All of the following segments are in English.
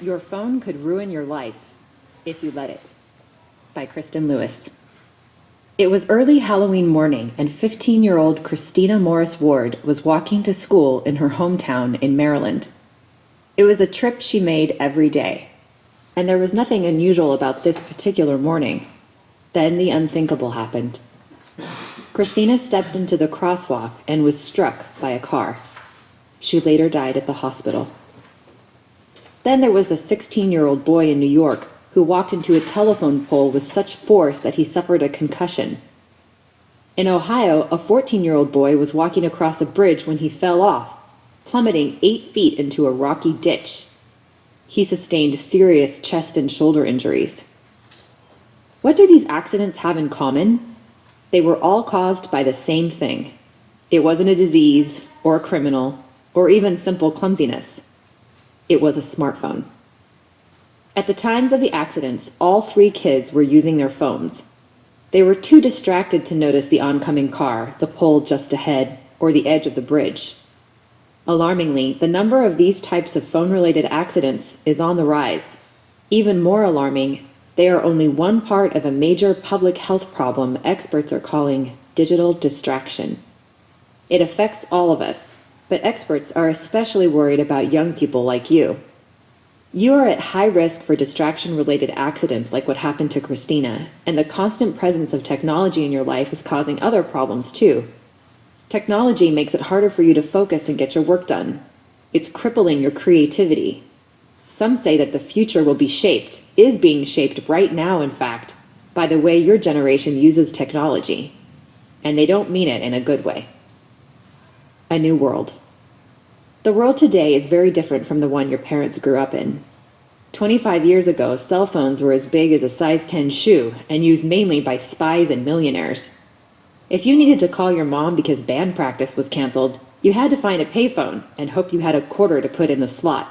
Your Phone Could Ruin Your Life If You Let It, by Kristen Lewis. It was early Halloween morning, and 15-year-old Christina Morris Ward was walking to school in her hometown in Maryland. It was a trip she made every day, and there was nothing unusual about this particular morning. Then the unthinkable happened. Christina stepped into the crosswalk and was struck by a car. She later died at the hospital. Then there was the 16-year-old boy in New York who walked into a telephone pole with such force that he suffered a concussion. In Ohio, a 14-year-old boy was walking across a bridge when he fell off, plummeting 8 feet into a rocky ditch. He sustained serious chest and shoulder injuries. What do these accidents have in common? They were all caused by the same thing. It wasn't a disease, or a criminal, or even simple clumsiness. It was a smartphone. At the times of the accidents, all 3 kids were using their phones. They were too distracted to notice the oncoming car, the pole just ahead, or the edge of the bridge. Alarmingly, the number of these types of phone-related accidents is on the rise. Even more alarming, they are only one part of a major public health problem experts are calling digital distraction. It affects all of us, but experts are especially worried about young people like you. You are at high risk for distraction-related accidents like what happened to Christina, and the constant presence of technology in your life is causing other problems too. Technology makes it harder for you to focus and get your work done. It's crippling your creativity. Some say that the future will be shaped, is being shaped right now in fact, by the way your generation uses technology. And they don't mean it in a good way. A new world. The world today is very different from the one your parents grew up in. 25 years ago, cell phones were as big as a size 10 shoe and used mainly by spies and millionaires. If you needed to call your mom because band practice was canceled, you had to find a payphone and hope you had a quarter to put in the slot.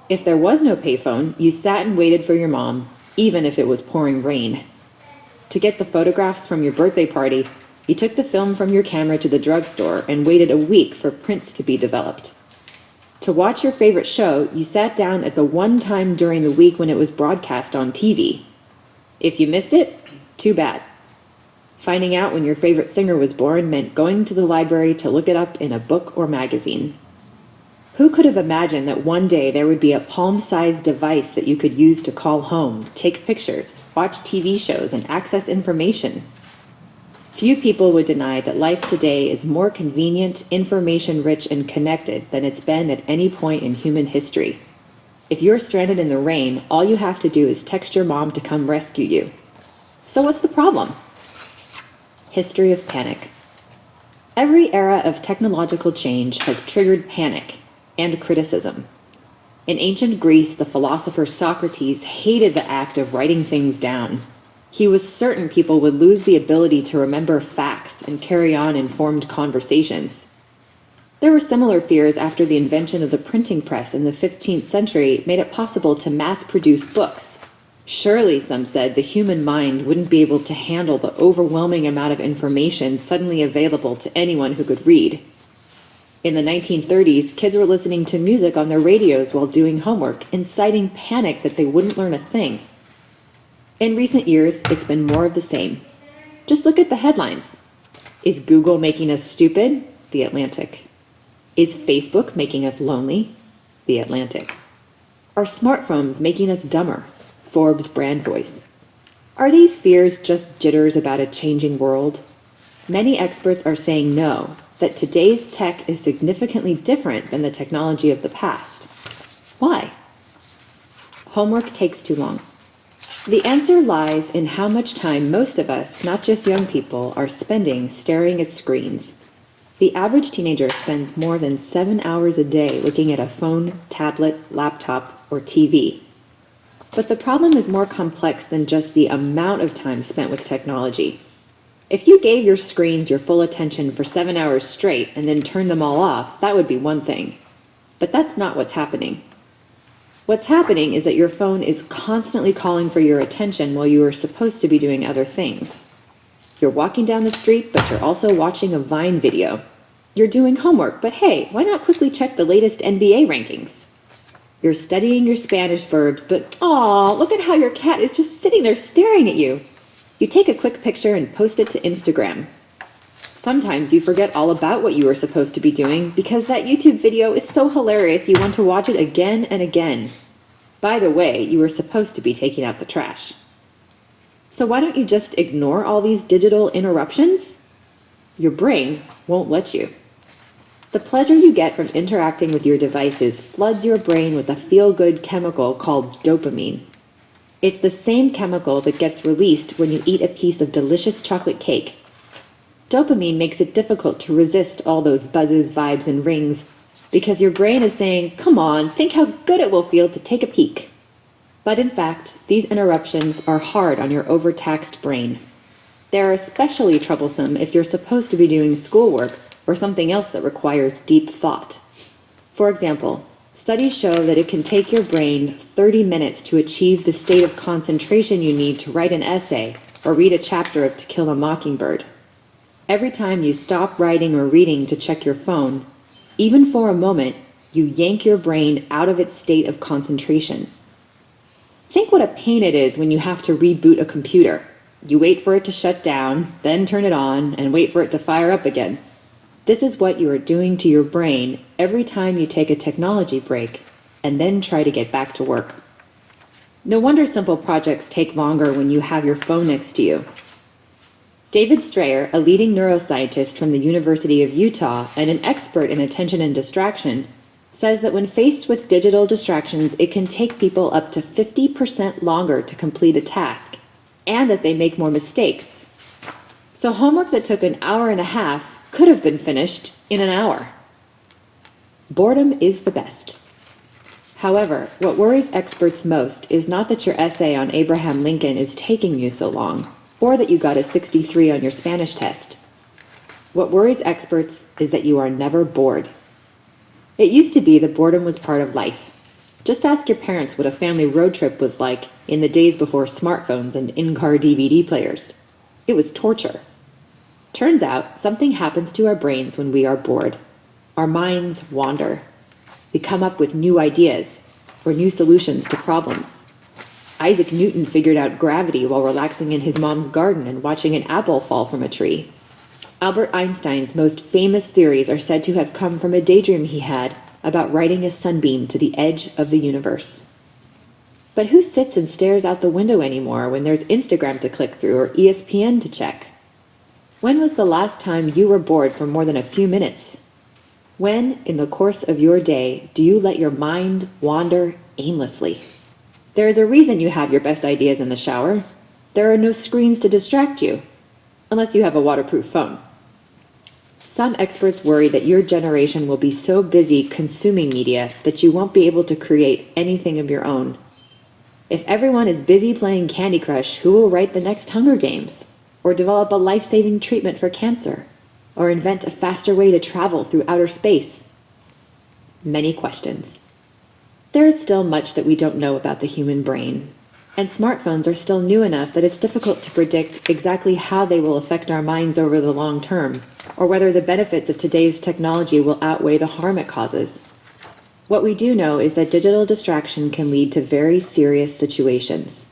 If there was no payphone, you sat and waited for your mom, even if it was pouring rain. To get the photographs from your birthday party, you took the film from your camera to the drugstore and waited a week for prints to be developed. To watch your favorite show, you sat down at the one time during the week when it was broadcast on TV. If you missed it, too bad. Finding out when your favorite singer was born meant going to the library to look it up in a book or magazine. Who could have imagined that one day there would be a palm-sized device that you could use to call home, take pictures, watch TV shows, and access information? Few people would deny that life today is more convenient, information-rich, and connected than it's been at any point in human history. If you're stranded in the rain, all you have to do is text your mom to come rescue you. So what's the problem? History of panic. Every era of technological change has triggered panic and criticism. In ancient Greece, the philosopher Socrates hated the act of writing things down. He was certain people would lose the ability to remember facts and carry on informed conversations. There were similar fears after the invention of the printing press in the 15th century made it possible to mass-produce books. Surely, some said, the human mind wouldn't be able to handle the overwhelming amount of information suddenly available to anyone who could read. In the 1930s, kids were listening to music on their radios while doing homework, inciting panic that they wouldn't learn a thing. In recent years, it's been more of the same. Just look at the headlines. Is Google making us stupid? The Atlantic. Is Facebook making us lonely? The Atlantic. Are smartphones making us dumber? Forbes brand voice. Are these fears just jitters about a changing world? Many experts are saying no, that today's tech is significantly different than the technology of the past. Why? Homework takes too long. The answer lies in how much time most of us, not just young people, are spending staring at screens. The average teenager spends more than 7 hours a day looking at a phone, tablet, laptop, or TV. But the problem is more complex than just the amount of time spent with technology. If you gave your screens your full attention for 7 hours straight and then turned them all off, that would be one thing. But that's not what's happening. What's happening is that your phone is constantly calling for your attention while you are supposed to be doing other things. You're walking down the street, but you're also watching a Vine video. You're doing homework, but hey, why not quickly check the latest NBA rankings? You're studying your Spanish verbs, but aw, look at how your cat is just sitting there staring at you. You take a quick picture and post it to Instagram. Sometimes you forget all about what you were supposed to be doing because that YouTube video is so hilarious you want to watch it again and again. By the way, you were supposed to be taking out the trash. So why don't you just ignore all these digital interruptions? Your brain won't let you. The pleasure you get from interacting with your devices floods your brain with a feel-good chemical called dopamine. It's the same chemical that gets released when you eat a piece of delicious chocolate cake. Dopamine makes it difficult to resist all those buzzes, vibes, and rings because your brain is saying, come on, think how good it will feel to take a peek. But in fact, these interruptions are hard on your overtaxed brain. They're especially troublesome if you're supposed to be doing schoolwork or something else that requires deep thought. For example, studies show that it can take your brain 30 minutes to achieve the state of concentration you need to write an essay or read a chapter of To Kill a Mockingbird. Every time you stop writing or reading to check your phone, even for a moment, you yank your brain out of its state of concentration. Think what a pain it is when you have to reboot a computer. You wait for it to shut down, then turn it on, and wait for it to fire up again. This is what you are doing to your brain every time you take a technology break and then try to get back to work. No wonder simple projects take longer when you have your phone next to you. David Strayer, a leading neuroscientist from the University of Utah and an expert in attention and distraction, says that when faced with digital distractions, it can take people up to 50% longer to complete a task, and that they make more mistakes. So homework that took an hour and a half could have been finished in an hour. Boredom is the best. However, what worries experts most is not that your essay on Abraham Lincoln is taking you so long, or that you got a 63 on your Spanish test. What worries experts is that you are never bored. It used to be that boredom was part of life. Just ask your parents what a family road trip was like in the days before smartphones and in-car DVD players. It was torture. Turns out, something happens to our brains when we are bored. Our minds wander. We come up with new ideas or new solutions to problems. Isaac Newton figured out gravity while relaxing in his mom's garden and watching an apple fall from a tree. Albert Einstein's most famous theories are said to have come from a daydream he had about riding a sunbeam to the edge of the universe. But who sits and stares out the window anymore when there's Instagram to click through or ESPN to check? When was the last time you were bored for more than a few minutes? When, in the course of your day, do you let your mind wander aimlessly? There is a reason you have your best ideas in the shower. There are no screens to distract you, unless you have a waterproof phone. Some experts worry that your generation will be so busy consuming media that you won't be able to create anything of your own. If everyone is busy playing Candy Crush, who will write the next Hunger Games? Or develop a life-saving treatment for cancer? Or invent a faster way to travel through outer space? Many questions. There is still much that we don't know about the human brain, and smartphones are still new enough that it's difficult to predict exactly how they will affect our minds over the long term, or whether the benefits of today's technology will outweigh the harm it causes. What we do know is that digital distraction can lead to very serious situations.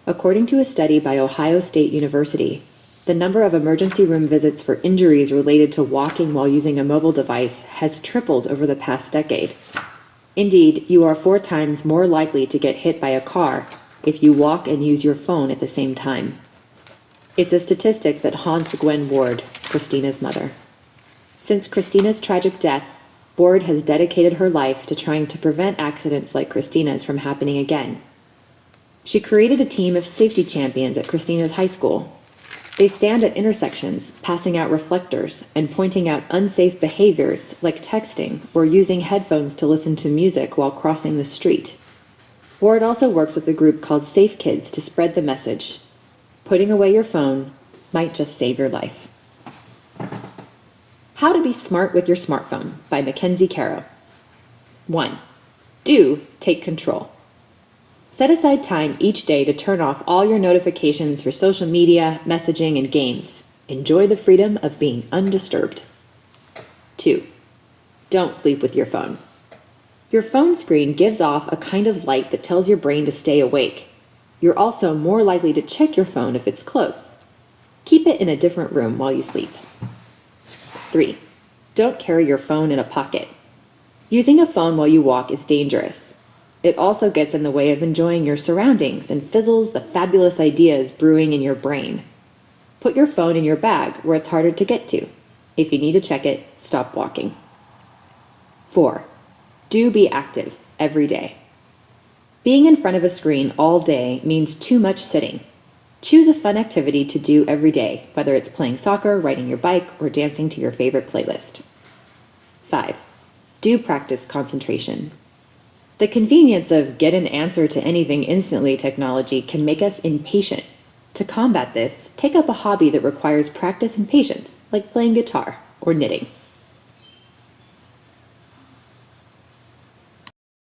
According to a study by Ohio State University, the number of emergency room visits for injuries related to walking while using a mobile device has tripled over the past decade. Indeed, you are 4 times more likely to get hit by a car if you walk and use your phone at the same time. It's a statistic that haunts Gwen Ward, Christina's mother. Since Christina's tragic death, Ward has dedicated her life to trying to prevent accidents like Christina's from happening again. She created a team of safety champions at Christina's high school. They stand at intersections, passing out reflectors and pointing out unsafe behaviors like texting or using headphones to listen to music while crossing the street. Ward also works with a group called Safe Kids to spread the message. Putting away your phone might just save your life. How to Be Smart with Your Smartphone by Mackenzie Caro. 1. Do take control. Set aside time each day to turn off all your notifications for social media, messaging, and games. Enjoy the freedom of being undisturbed. 2. Don't sleep with your phone. Your phone screen gives off a kind of light that tells your brain to stay awake. You're also more likely to check your phone if it's close. Keep it in a different room while you sleep. 3. Don't carry your phone in a pocket. Using a phone while you walk is dangerous. It also gets in the way of enjoying your surroundings and fizzles the fabulous ideas brewing in your brain. Put your phone in your bag where it's harder to get to. If you need to check it, stop walking. 4. Do be active every day. Being in front of a screen all day means too much sitting. Choose a fun activity to do every day, whether it's playing soccer, riding your bike, or dancing to your favorite playlist. 5. Do practice concentration. The convenience of get an answer to anything instantly technology can make us impatient. To combat this, take up a hobby that requires practice and patience, like playing guitar or knitting.